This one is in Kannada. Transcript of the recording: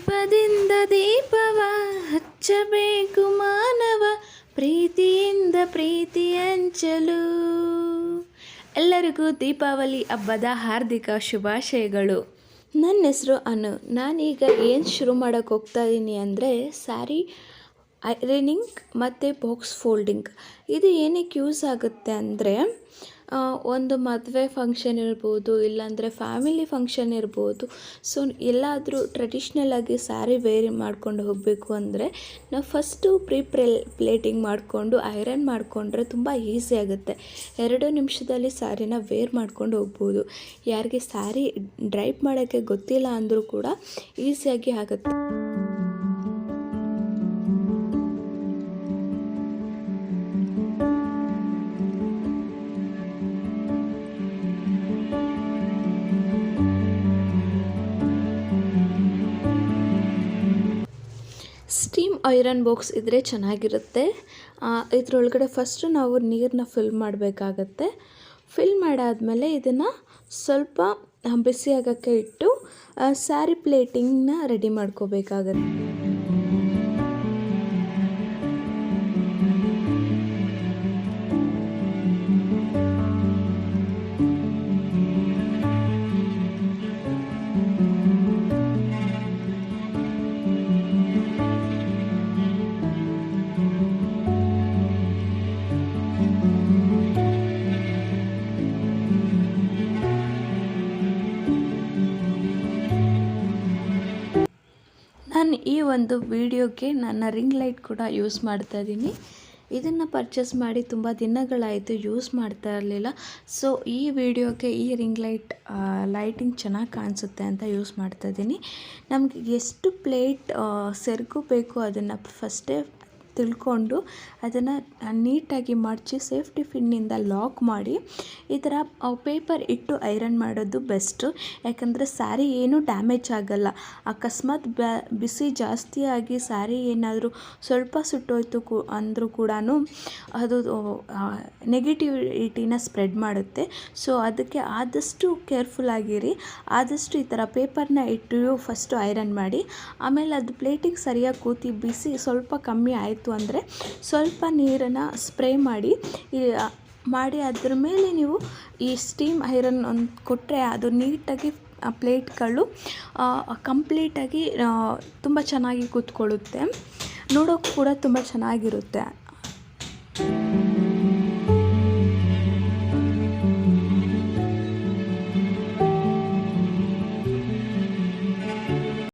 ದೀಪದಿಂದ ದೀಪವ ಹಚ್ಚಬೇಕು ಮಾನವ, ಪ್ರೀತಿಯಿಂದ ಪ್ರೀತಿ ಹಂಚಲು. ಎಲ್ಲರಿಗೂ ದೀಪಾವಳಿ ಹಬ್ಬದ ಹಾರ್ದಿಕ ಶುಭಾಶಯಗಳು. ನನ್ನ ಹೆಸರು ಅನು. ನಾನೀಗ ಏನು ಶುರು ಮಾಡೋಕ್ಕೆ ಹೋಗ್ತಾ ಇದ್ದೀನಿ ಅಂದರೆ ಸ್ಯಾರಿ ಐರನಿಂಗ್ ಮತ್ತು ಬಾಕ್ಸ್ ಫೋಲ್ಡಿಂಗ್. ಇದು ಏನಕ್ಕೆ ಯೂಸ್ ಆಗುತ್ತೆ ಅಂದರೆ ಒಂದು ಮದುವೆ ಫಂಕ್ಷನ್ ಇರ್ಬೋದು, ಇಲ್ಲಾಂದರೆ ಫ್ಯಾಮಿಲಿ ಫಂಕ್ಷನ್ ಇರ್ಬೋದು. ಸೊ ಎಲ್ಲಾದರೂ ಟ್ರೆಡಿಷ್ನಲಾಗಿ ಸ್ಯಾರಿ ವೇರ್ ಮಾಡ್ಕೊಂಡು ಹೋಗಬೇಕು ಅಂದರೆ ನಾವು ಫಸ್ಟು ಪ್ಲೇಟಿಂಗ್ ಮಾಡಿಕೊಂಡು ಐರನ್ ಮಾಡಿಕೊಂಡ್ರೆ ತುಂಬ ಈಸಿ ಆಗುತ್ತೆ. 2 ನಿಮಿಷದಲ್ಲಿ ಸ್ಯಾರಿನ ವೇರ್ ಮಾಡ್ಕೊಂಡು ಹೋಗ್ಬೋದು. ಯಾರಿಗೆ ಸ್ಯಾರಿ ಡ್ರೈಪ್ ಮಾಡೋಕ್ಕೆ ಗೊತ್ತಿಲ್ಲ ಅಂದರೂ ಕೂಡ ಈಸಿಯಾಗಿ ಆಗುತ್ತೆ. ಸ್ಟೀಮ್ ಐರನ್ ಬಾಕ್ಸ್ ಇದ್ದರೆ ಚೆನ್ನಾಗಿರುತ್ತೆ. ಇದರೊಳಗಡೆ ಫಸ್ಟು ನಾವು ನೀರನ್ನ ಫಿಲ್ ಮಾಡಬೇಕಾಗತ್ತೆ. ಫಿಲ್ ಮಾಡಾದಮೇಲೆ ಇದನ್ನು ಸ್ವಲ್ಪ ಬಿಸಿ ಆಗೋಕ್ಕೆ ಇಟ್ಟು ಸ್ಯಾರಿ ಪ್ಲೇಟಿಂಗ್ನ ರೆಡಿ ಮಾಡ್ಕೋಬೇಕಾಗತ್ತೆ. ನಾನು ಈ ಒಂದು ವಿಡಿಯೋಗೆ ನನ್ನ ರಿಂಗ್ ಲೈಟ್ ಕೂಡ ಯೂಸ್ ಮಾಡ್ತಾ ಇದ್ದೀನಿ. ಇದನ್ನು ಪರ್ಚೇಸ್ ಮಾಡಿ ತುಂಬ ದಿನಗಳಾಯಿತು, ಯೂಸ್ ಮಾಡ್ತಾ ಇರಲಿಲ್ಲ. ಸೊ ಈ ವಿಡಿಯೋಗೆ ಈ ರಿಂಗ್ ಲೈಟಿಂಗ್ ಚೆನ್ನಾಗಿ ಕಾಣಿಸುತ್ತೆ ಅಂತ ಯೂಸ್ ಮಾಡ್ತಾ ಇದ್ದೀನಿ. ನಮಗೆ ಎಷ್ಟು ಪ್ಲೇಟ್ ಸೆರಗು ಬೇಕು ಅದನ್ನು ಫಸ್ಟೇ ತಿಳ್ಕೊಂಡು ಅದನ್ನು ನೀಟಾಗಿ ಮಡಚಿ ಸೇಫ್ಟಿ ಪಿನ್ನಿಂದ ಲಾಕ್ ಮಾಡಿ ಈ ಥರ ಪೇಪರ್ ಇಟ್ಟು ಐರನ್ ಮಾಡೋದು ಬೆಸ್ಟು. ಯಾಕಂದರೆ ಸ್ಯಾರಿ ಏನೂ ಡ್ಯಾಮೇಜ್ ಆಗೋಲ್ಲ. ಅಕಸ್ಮಾತ್ ಬಿಸಿ ಜಾಸ್ತಿ ಆಗಿ ಸ್ಯಾರಿ ಏನಾದರೂ ಸ್ವಲ್ಪ ಸುಟ್ಟೋಯ್ತು ಅಂದರೂ ಕೂಡ ಅದು ನೆಗೆಟಿವಿಟಿನ ಸ್ಪ್ರೆಡ್ ಮಾಡುತ್ತೆ. ಸೊ ಅದಕ್ಕೆ ಆದಷ್ಟು ಕೇರ್ಫುಲ್ಲಾಗಿರಿ. ಆದಷ್ಟು ಈ ಥರ ಪೇಪರ್ನ ಇಟ್ಟು ಫಸ್ಟು ಐರನ್ ಮಾಡಿ, ಆಮೇಲೆ ಅದು ಪ್ಲೇಟಿಂಗ್ ಸರಿಯಾಗಿ ಕೂತಿ ಬಿಸಿ ಸ್ವಲ್ಪ ಕಮ್ಮಿ ಆಯಿತು ಅಂದರೆ ಸ್ವಲ್ಪ ನೀರನ್ನು ಸ್ಪ್ರೇ ಮಾಡಿ ಅದ್ರ ಮೇಲೆ ನೀವು ಈ ಸ್ಟೀಮ್ ಐರನ್ ಒಂದು ಕೊಟ್ಟರೆ ಅದು ನೀಟಾಗಿ ಪ್ಲೇಟ್ಗಳು ಕಂಪ್ಲೀಟಾಗಿ ತುಂಬ ಚೆನ್ನಾಗಿ ಕೂತ್ಕೊಳ್ಳುತ್ತೆ. ನೋಡೋಕ್ಕೂ ಕೂಡ ತುಂಬ ಚೆನ್ನಾಗಿರುತ್ತೆ.